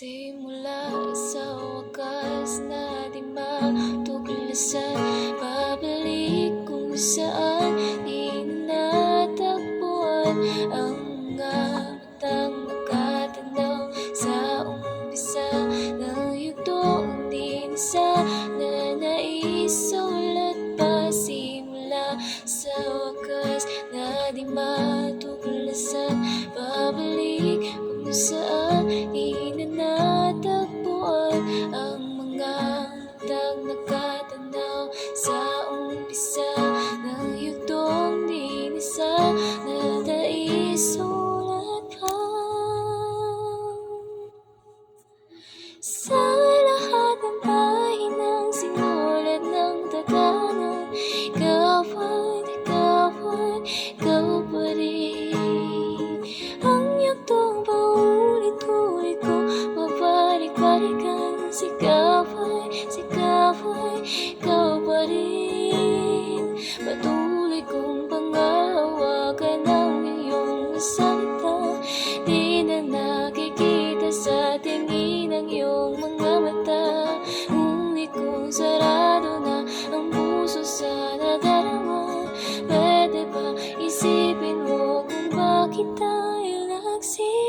Simula sa wakas na di matuklasan, babalik kung saan di natagpuan ang mga matang nakatanaw sa umpisa ng yugtong di na sana naisulat pa. Simula sa wakas na di matuklasan, babalik kung saan di na natagpuan ang mga matang nakatanaw sa umpisa ng yugtong di na sana naisulat pa. Sa lahat ng pahinang sinulat ng tatanan, ikaw pa rin. Ang yugtong paulit-ulit ko, babalik-balikan. Ikaw pa rin. Patuloy kong pangahawakan ang iyong salita. Di na nakikita sa tingin ng iyong mga mata. Ngunit kung sarado na ang puso sa nadarama, pwede ba isipin mo kung bakit tayo nagsimula?